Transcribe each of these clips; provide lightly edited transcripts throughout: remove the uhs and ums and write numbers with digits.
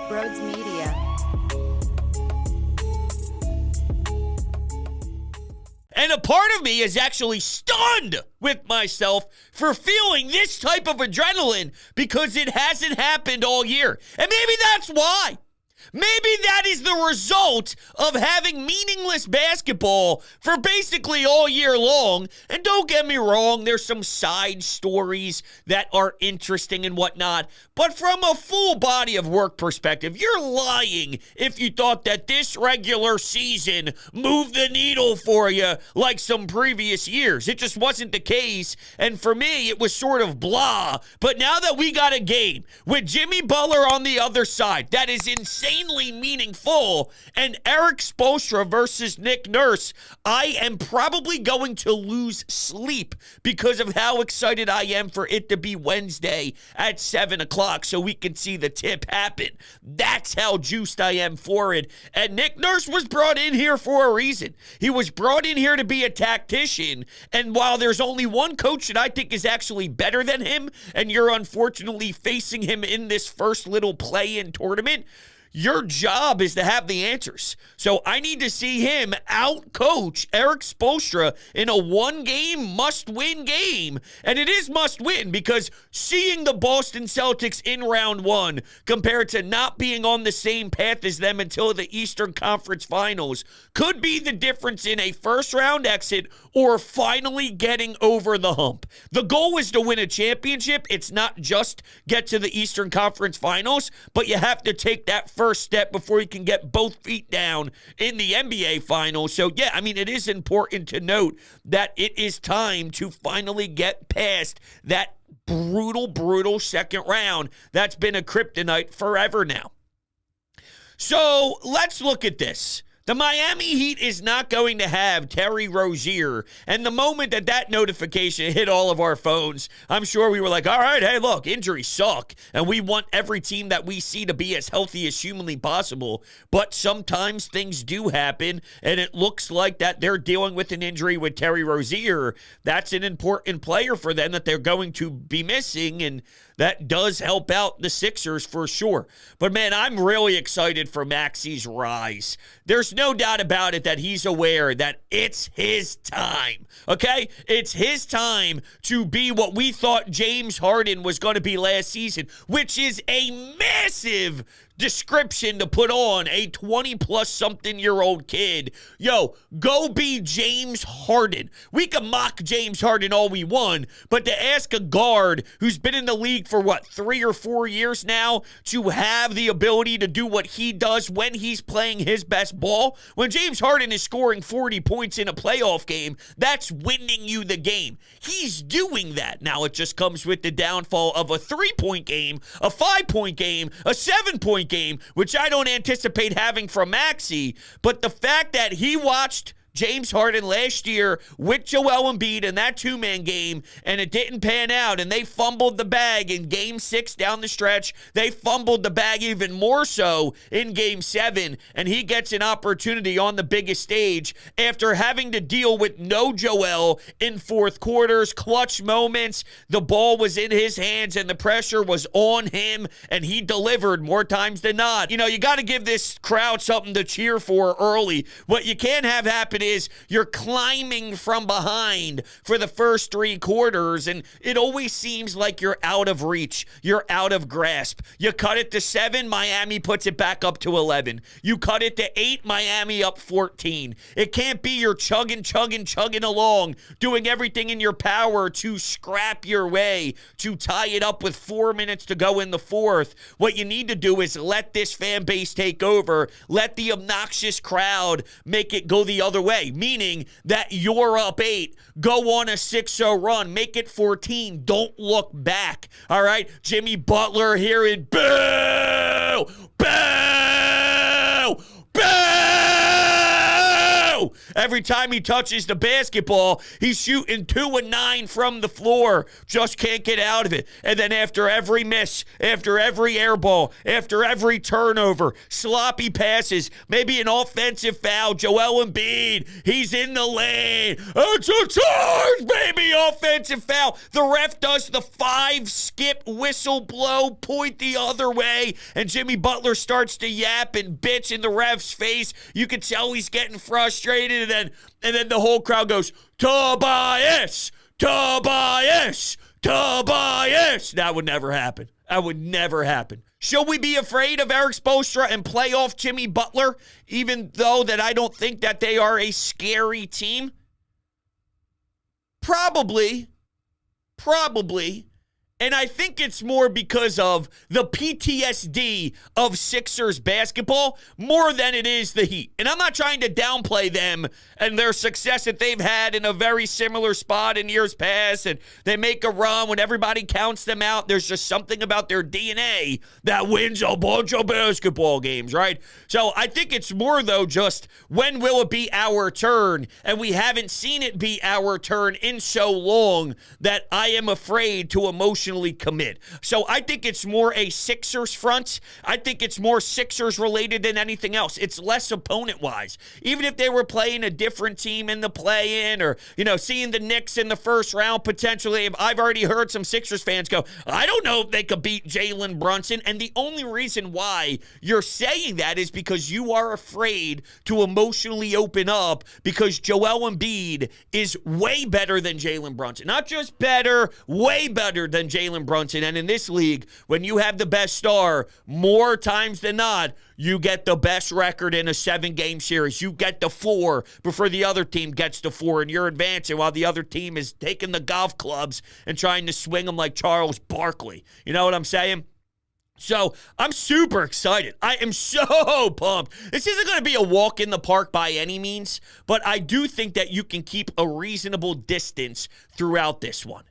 Brodes Media. And a part of me is actually stunned with myself for feeling this type of adrenaline because it hasn't happened all year. And maybe that's why. Maybe that is the result of having meaningless basketball for basically all year long. And don't get me wrong, there's some side stories that are interesting and whatnot. But from a full body of work perspective, you're lying if you thought that this regular season moved the needle for you like some previous years. It just wasn't the case. And for me, it was sort of blah. But now that we got a game with Jimmy Butler on the other side, that is insanely meaningful, and Eric Spoelstra versus Nick Nurse, I am probably going to lose sleep because of how excited I am for it to be Wednesday at 7 o'clock so we can see the tip happen. That's how juiced I am for it. And Nick Nurse was brought in here for a reason. He was brought in here to be a tactician, and while there's only one coach that I think is actually better than him, and you're unfortunately facing him in this first little play-in tournament, your job is to have the answers. So I need to see him out-coach Eric Spoelstra in a one-game, must-win game. And it is must-win because seeing the Boston Celtics in round one compared to not being on the same path as them until the Eastern Conference Finals could be the difference in a first-round exit or finally getting over the hump. The goal is to win a championship. It's not just get to the Eastern Conference Finals, but you have to take that first step before you can get both feet down in the NBA Finals. So, yeah, I mean, it is important to note that it is time to finally get past that brutal second round that's been a kryptonite forever now. So, let's look at this. The Miami Heat is not going to have Terry Rozier. And the moment that notification hit all of our phones, I'm sure we were like, all right, hey, look, injuries suck. And we want every team that we see to be as healthy as humanly possible. But sometimes things do happen, and it looks like that they're dealing with an injury with Terry Rozier. That's an important player for them that they're going to be missing, and that does help out the Sixers for sure. But, man, I'm really excited for Maxi's rise. There's no doubt about it that he's aware that it's his time, okay? It's his time to be what we thought James Harden was going to be last season, which is a massive description to put on a 20-plus-something-year-old kid. Yo, go be James Harden. We can mock James Harden all we want, but to ask a guard who's been in the league for, 3 or 4 years now to have the ability to do what he does when he's playing his best ball, when James Harden is scoring 40 points in a playoff game, that's winning you the game. He's doing that. Now, it just comes with the downfall of a 3-point game, a 5-point game, a 7-point game, which I don't anticipate having from Maxey. But the fact that he watched James Harden last year with Joel Embiid in that two-man game, and it didn't pan out, and they fumbled the bag in Game 6 down the stretch. They fumbled the bag even more so in Game 7, and he gets an opportunity on the biggest stage after having to deal with no Joel in fourth quarters, clutch moments. The ball was in his hands, and the pressure was on him, and he delivered more times than not. You know, you got to give this crowd something to cheer for early. What you can't have happen is you're climbing from behind for the first 3 quarters, and it always seems like you're out of reach. You're out of grasp. You cut it to 7, Miami puts it back up to 11. You cut it to 8, Miami up 14. It can't be you're chugging along, doing everything in your power to scrap your way, to tie it up with 4 minutes to go in the fourth. What you need to do is let this fan base take over. Let the obnoxious crowd make it go the other way. Meaning that you're up 8, go on a 6-0 run, make it 14, don't look back, all right? Jimmy Butler here in boo, boo, boo, Every time he touches the basketball, he's shooting 2 of 9 from the floor. Just can't get out of it. And then after every miss, after every air ball, after every turnover, sloppy passes, maybe an offensive foul, Joel Embiid, he's in the lane. It's a charge, baby, offensive foul. The ref does the 5-skip whistle blow, point the other way, and Jimmy Butler starts to yap and bitch in the ref's face. You can tell he's getting frustrated, and then the whole crowd goes, Tobias, Tobias, Tobias. That would never happen. That would never happen. Should we be afraid of Eric Spoelstra and play off Jimmy Butler, even though that I don't think that they are a scary team? Probably. And I think it's more because of the PTSD of Sixers basketball more than it is the Heat. And I'm not trying to downplay them and their success that they've had in a very similar spot in years past. And they make a run when everybody counts them out. There's just something about their DNA that wins a bunch of basketball games, right? So I think it's more, though, just when will it be our turn? And we haven't seen it be our turn in so long that I am afraid to emotionally commit. So I think it's more a Sixers front. I think it's more Sixers related than anything else. It's less opponent wise. Even if they were playing a different team in the play-in, or, seeing the Knicks in the first round potentially, I've already heard some Sixers fans go, I don't know if they could beat Jalen Brunson. And the only reason why you're saying that is because you are afraid to emotionally open up, because Joel Embiid is way better than Jalen Brunson. Not just better, way better than Jalen Brunson. And in this league, when you have the best star, more times than not, you get the best record in a 7-game series. You get the 4 before the other team gets the 4, and you're advancing while the other team is taking the golf clubs and trying to swing them like Charles Barkley. You know what I'm saying? So I'm super excited. I am so pumped. This isn't going to be a walk in the park by any means, but I do think that you can keep a reasonable distance throughout this one.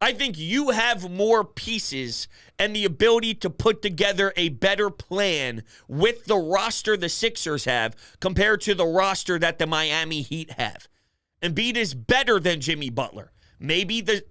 I think you have more pieces and the ability to put together a better plan with the roster the Sixers have compared to the roster that the Miami Heat have. Embiid is better than Jimmy Butler. Maybe the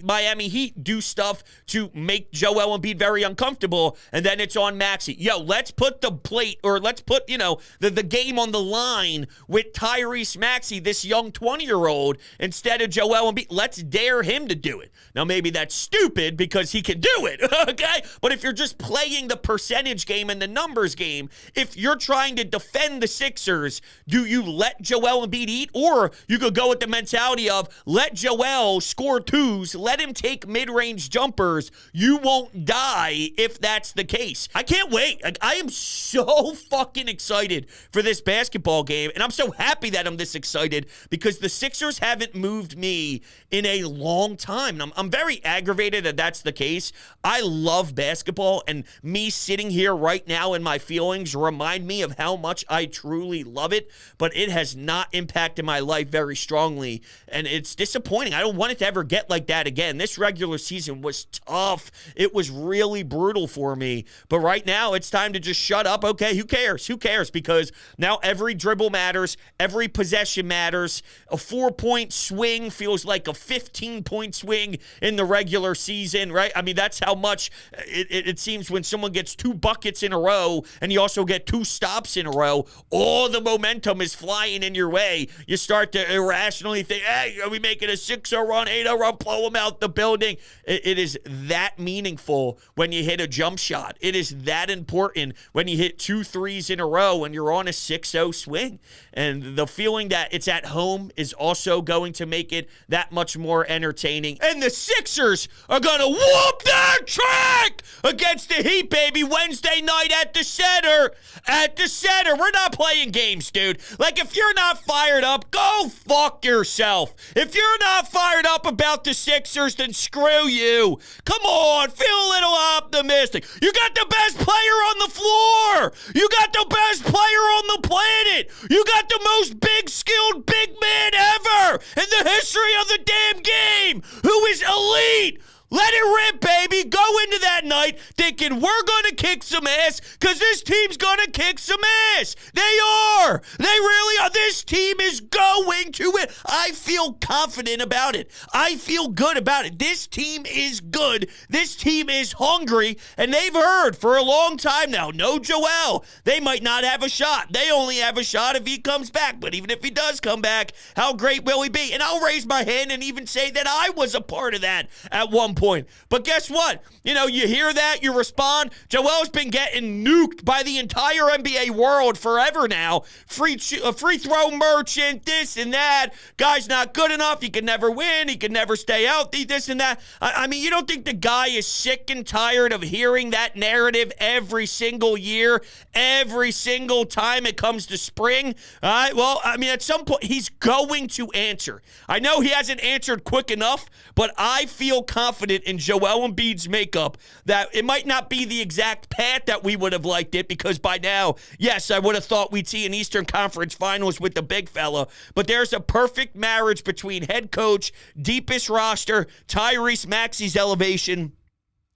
Miami Heat do stuff to make Joel Embiid very uncomfortable, and then it's on Maxey. Yo, let's put the plate, or let's put, the game on the line with Tyrese Maxey, this young 20-year-old, instead of Joel Embiid. Let's dare him to do it. Now, maybe that's stupid because he can do it, okay? But if you're just playing the percentage game and the numbers game, if you're trying to defend the Sixers, do you let Joel Embiid eat? Or you could go with the mentality of let Joel score 2s, let him take mid-range jumpers. You won't die if that's the case. I can't wait. I am so fucking excited for this basketball game, and I'm so happy that I'm this excited because the Sixers haven't moved me in a long time. I'm very aggravated that that's the case. I love basketball, and me sitting here right now in my feelings remind me of how much I truly love it, but it has not impacted my life very strongly, and it's disappointing. I don't want it to ever get like that again. This regular season was tough. It was really brutal for me. But right now, it's time to just shut up. Okay, who cares? Who cares? Because now every dribble matters. Every possession matters. A 4-point swing feels like a 15-point swing in the regular season, right? I mean, that's how much it seems when someone gets 2 buckets in a row and you also get 2 stops in a row, all the momentum is flying in your way. You start to irrationally think, hey, are we making a 6-0 run, 8-0 run, blow them out the building? It is that meaningful when you hit a jump shot. It is that important when you hit 2 threes in a row and you're on a 6-0 swing. And the feeling that it's at home is also going to make it that much more entertaining. And the Sixers are going to whoop their track against the Heat, baby, Wednesday night at the Center. At the Center. We're not playing games, dude. Like, if you're not fired up, go fuck yourself. If you're not fired up about the Sixers, then screw you. Come on, feel a little optimistic. You got the best player on the floor. You got the best player on the planet. You got the most big-skilled big man ever in the history of the damn game, who is elite. Let it rip, baby. Go into that night thinking we're going to kick some ass because this team's going to kick some ass. They are. They really are. This team is going to win. I feel confident about it. I feel good about it. This team is good. This team is hungry, and they've heard for a long time now, no Joel. They might not have a shot. They only have a shot if he comes back. But even if he does come back, how great will he be? And I'll raise my hand and even say that I was a part of that at one point. But guess what? You hear that, you respond. Joel's been getting nuked by the entire NBA world forever now. Free throw merchant, this and that. Guy's not good enough. He can never win. He can never stay healthy, this and that. I mean, you don't think the guy is sick and tired of hearing that narrative every single year, every single time it comes to spring? All right, well, I mean, at some point, he's going to answer. I know he hasn't answered quick enough, but I feel confident in Joel Embiid's makeup that it might not be the exact path that we would have liked it, because by now, yes, I would have thought we'd see an Eastern Conference Finals with the big fella, but there's a perfect marriage between head coach, deepest roster, Tyrese Maxey's elevation.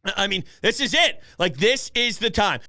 I mean, this is it. Like, this is the time.